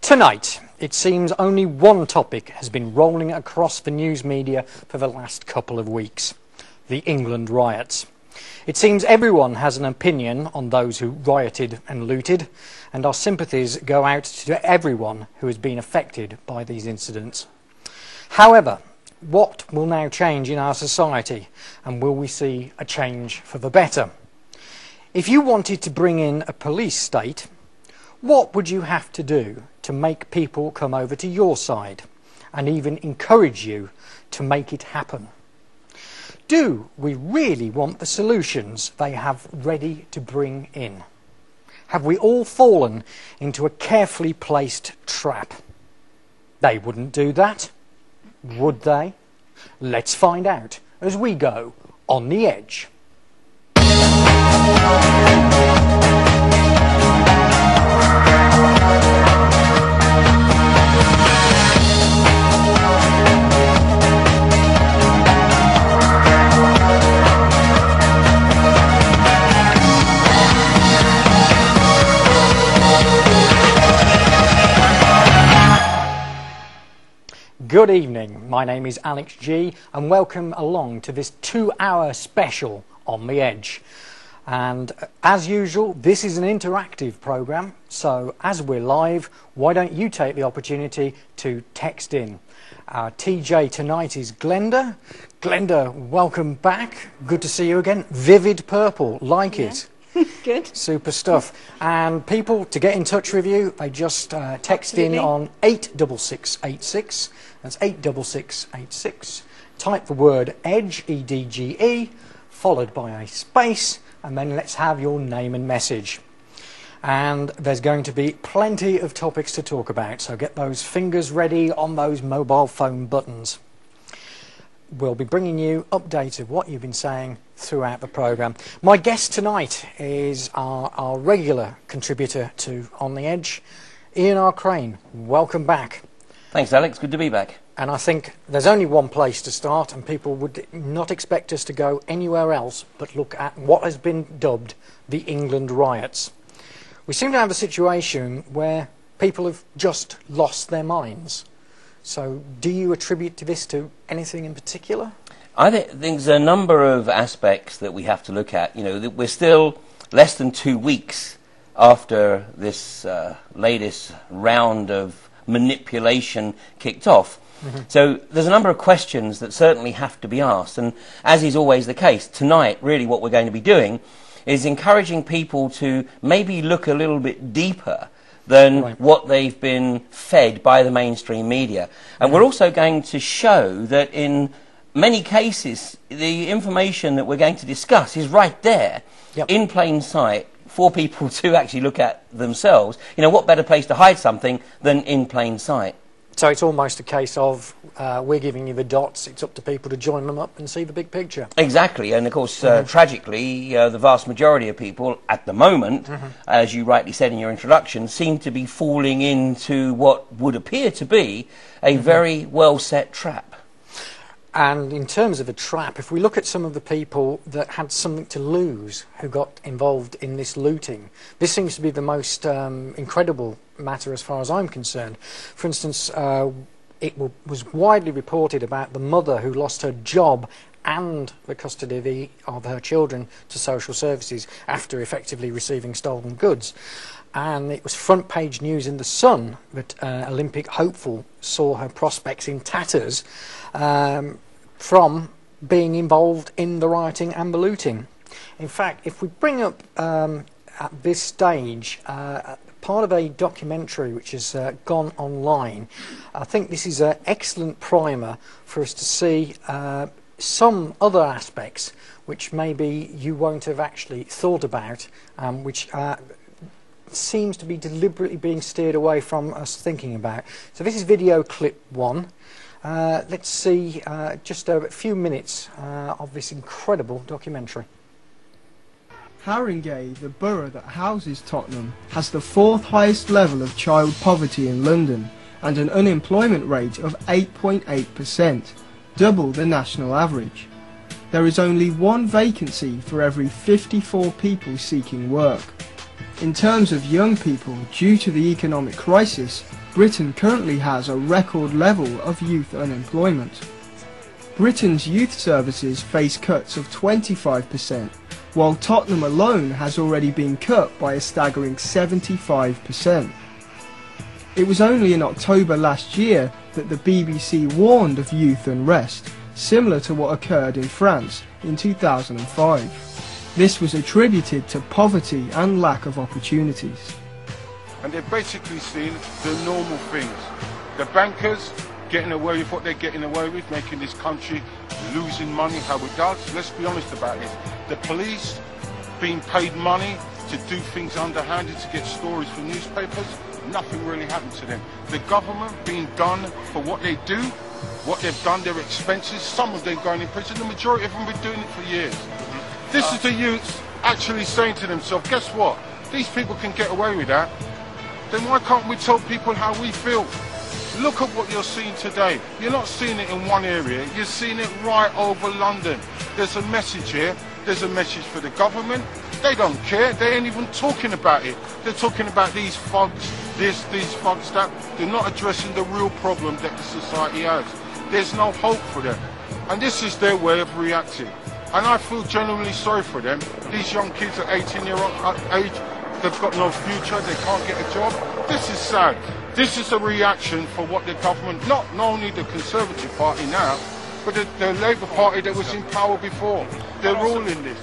Tonight, it seems only one topic has been rolling across the news media for the last couple of weeks: the England riots. It seems everyone has an opinion on those who rioted and looted, and our sympathies go out to everyone who has been affected by these incidents. However, what will now change in our society, and will we see a change for the better? If you wanted to bring in a police state, what would you have to do to make people come over to your side, and even encourage you to make it happen? Do we really want the solutions they have ready to bring in? Have we all fallen into a carefully placed trap? They wouldn't do that, would they? Let's find out as we go on the Edge. Good evening, my name is Alex G and welcome along to this 2-hour special on the Edge. And as usual, this is an interactive programme, so as we're live, why don't you take the opportunity to text in. Our TJ tonight is Glenda. Glenda, welcome back. Good to see you again. Vivid purple, like it. Good. Super stuff. And people, to get in touch with you, they just text in on 86686. That's 86686. Type the word EDGE, E-D-G-E, followed by a space, and then let's have your name and message. And there's going to be plenty of topics to talk about, so get those fingers ready on those mobile phone buttons. We'll be bringing you updates of what you've been saying throughout the programme. My guest tonight is our regular contributor to On the Edge, Ian R. Crane. Welcome back. Thanks, Alex. Good to be back. And I think there's only one place to start, and people would not expect us to go anywhere else but look at what has been dubbed the England riots. We seem to have a situation where people have just lost their minds. So do you attribute this to anything in particular? I think there's a number of aspects that we have to look at. You know, we're still less than 2 weeks after this latest round of manipulation kicked off. So there's a number of questions that certainly have to be asked, and as is always the case, tonight really what we're going to be doing is encouraging people to maybe look a little bit deeper than what they've been fed by the mainstream media. And we're also going to show that in many cases the information that we're going to discuss is right there in plain sight for people to actually look at themselves. You know, what better place to hide something than in plain sight? So it's almost a case of we're giving you the dots, it's up to people to join them up and see the big picture. Exactly, and of course, tragically, the vast majority of people at the moment, as you rightly said in your introduction, seem to be falling into what would appear to be a very well-set trap. And in terms of a trap, if we look at some of the people that had something to lose who got involved in this looting, this seems to be the most incredible matter as far as I'm concerned. For instance, it was widely reported about the mother who lost her job and the custody of her children to social services after effectively receiving stolen goods. And it was front page news in The Sun that Olympic hopeful saw her prospects in tatters from being involved in the rioting and the looting. In fact, if we bring up at this stage part of a documentary which has gone online, I think this is an excellent primer for us to see some other aspects which maybe you won't have actually thought about, which seems to be deliberately being steered away from us thinking about. So this is video clip 1. Let's see just a few minutes of this incredible documentary. Haringey, the borough that houses Tottenham, has the 4th highest level of child poverty in London and an unemployment rate of 8.8%, double the national average. There is only 1 vacancy for every 54 people seeking work. In terms of young people, due to the economic crisis, Britain currently has a record level of youth unemployment. Britain's youth services face cuts of 25%, while Tottenham alone has already been cut by a staggering 75%. It was only in October last year that the BBC warned of youth unrest, similar to what occurred in France in 2005. This was attributed to poverty and lack of opportunities. And they're basically seeing the normal things. The bankers getting away with what they're getting away with, making this country losing money how it does. Let's be honest about it. The police being paid money to do things underhanded, to get stories for newspapers. Nothing really happened to them. The government being done for what they do, what they've done, their expenses, some of them going in prison, the majority of them have been doing it for years. This is the youth actually saying to themselves, guess what? These people can get away with that. Then why can't we tell people how we feel? Look at what you're seeing today. You're not seeing it in one area, you're seeing it right over London. There's a message here, there's a message for the government. They don't care, they ain't even talking about it. They're talking about these thugs, this, these thugs, that. They're not addressing the real problem that the society has. There's no hope for them. And this is their way of reacting. And I feel genuinely sorry for them. These young kids at 18-year-old age, they've got no future, they can't get a job. This is sad. This is a reaction for what the government, not only the Conservative Party now, but the Labour Party that was in power before. They're all in this.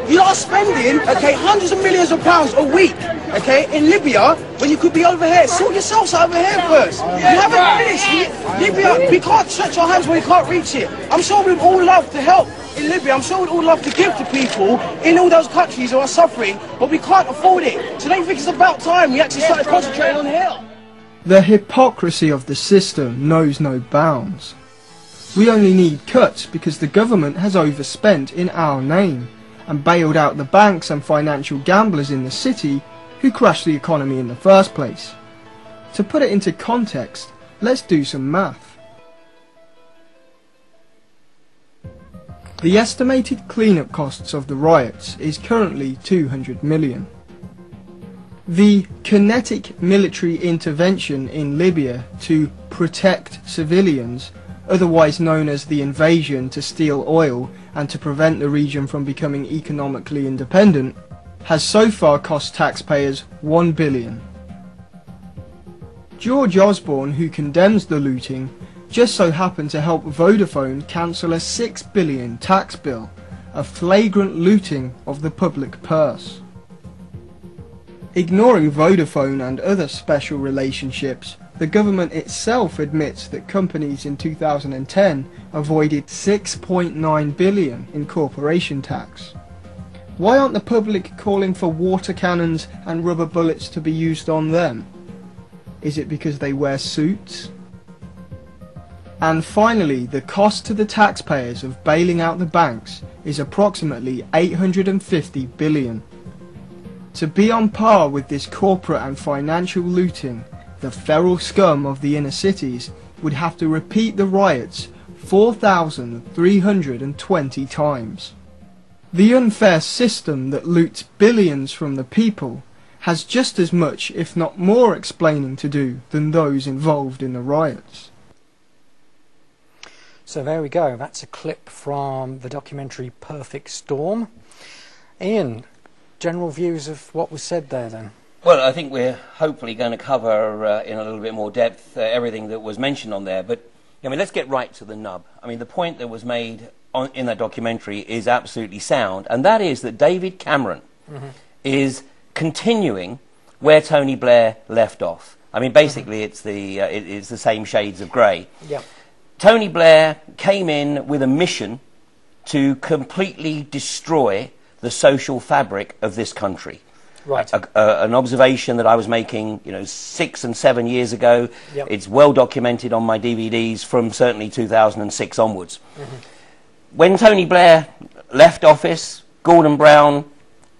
You are spending, okay, hundreds of millions of pounds a week, okay, in Libya, when you could be over here. Sort yourselves out over here first. You haven't finished. Libya, we can't stretch our hands when we can't reach it. I'm sure we'd all love to help in Libya. I'm sure we'd all love to give to people in all those countries who are suffering, but we can't afford it. So they think it's about time we actually started concentrating on here. The hypocrisy of the system knows no bounds. We only need cuts because the government has overspent in our name and bailed out the banks and financial gamblers in the city who crashed the economy in the first place. To put it into context, let's do some math. The estimated cleanup costs of the riots is currently 200 million. The kinetic military intervention in Libya to protect civilians, otherwise known as the invasion to steal oil and to prevent the region from becoming economically independent, has so far cost taxpayers $1 billion. George Osborne, who condemns the looting, just so happened to help Vodafone cancel a $6 billion tax bill, a flagrant looting of the public purse. Ignoring Vodafone and other special relationships, the government itself admits that companies in 2010 avoided $6.9 billion in corporation tax. Why aren't the public calling for water cannons and rubber bullets to be used on them? Is it because they wear suits? And finally, the cost to the taxpayers of bailing out the banks is approximately $850 billion. To be on par with this corporate and financial looting, the feral scum of the inner cities would have to repeat the riots 4,320 times. The unfair system that loots billions from the people has just as much, if not more, explaining to do than those involved in the riots. So there we go. That's a clip from the documentary Perfect Storm. Ian, general views of what was said there then? Well, I think we're hopefully going to cover in a little bit more depth everything that was mentioned on there. But I mean, let's get right to the nub. I mean, the point that was made in that documentary is absolutely sound, and that is that David Cameron is continuing where Tony Blair left off. I mean, basically, it's the same shades of grey. Yep. Tony Blair came in with a mission to completely destroy the social fabric of this country. Right. An observation that I was making, 6 and 7 years ago. Yep. It's well documented on my DVDs from certainly 2006 onwards. When Tony Blair left office, Gordon Brown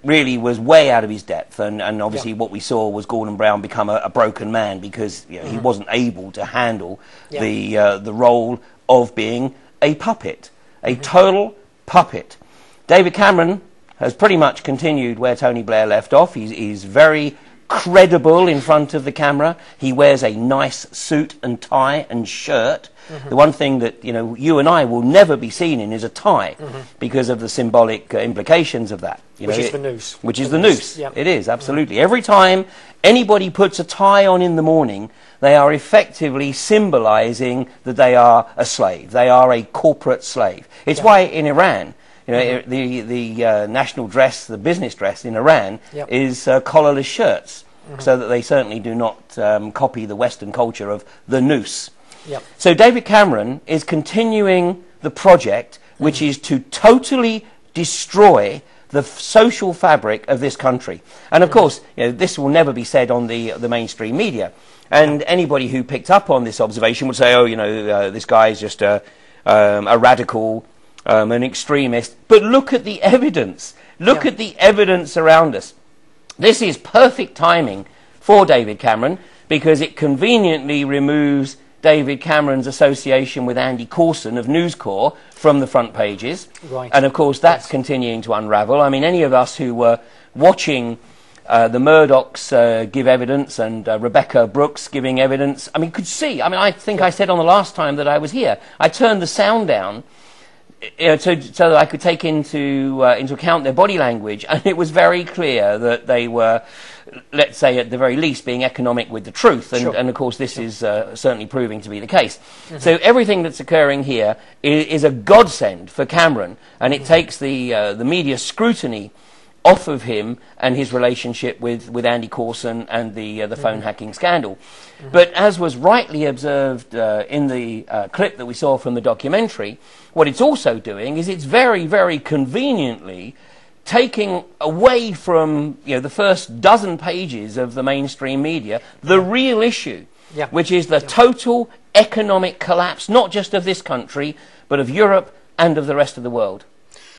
really was way out of his depth, and obviously what we saw was Gordon Brown become a broken man because he wasn't able to handle the role of being a puppet, a total puppet. David Cameron has pretty much continued where Tony Blair left off. He's very credible in front of the camera. He wears a nice suit and tie and shirt. The one thing that you and I will never be seen in is a tie, because of the symbolic implications of that. Which is the noose. Which is the noose. Yep. It is, absolutely. Every time anybody puts a tie on in the morning, they are effectively symbolizing that they are a slave. They are a corporate slave. It's why in Iran, the national dress, the business dress in Iran is collarless shirts, so that they certainly do not copy the Western culture of the noose. Yep. So David Cameron is continuing the project, which is to totally destroy the social fabric of this country. And of course, this will never be said on the mainstream media. And anybody who picked up on this observation would say, oh, this guy is just a radical, an extremist. But look at the evidence. Look at the evidence around us. This is perfect timing for David Cameron, because it conveniently removes David Cameron's association with Andy Coulson of News Corp from the front pages. Right. And of course that's continuing to unravel. I mean, any of us who were watching the Murdochs give evidence, and Rebecca Brooks giving evidence, I mean, could see. I mean, I think I said on the last time that I was here, I turned the sound down so that I could take into account their body language, and it was very clear that they were, let's say at the very least, being economic with the truth, and of course this is certainly proving to be the case. So everything that's occurring here is a godsend for Cameron, and it takes the media scrutiny off of him and his relationship with Andy Coulson and the phone hacking scandal. But as was rightly observed in the clip that we saw from the documentary, what it's also doing is it's very, very conveniently taking away from the first dozen pages of the mainstream media the real issue, which is the total economic collapse, not just of this country, but of Europe and of the rest of the world.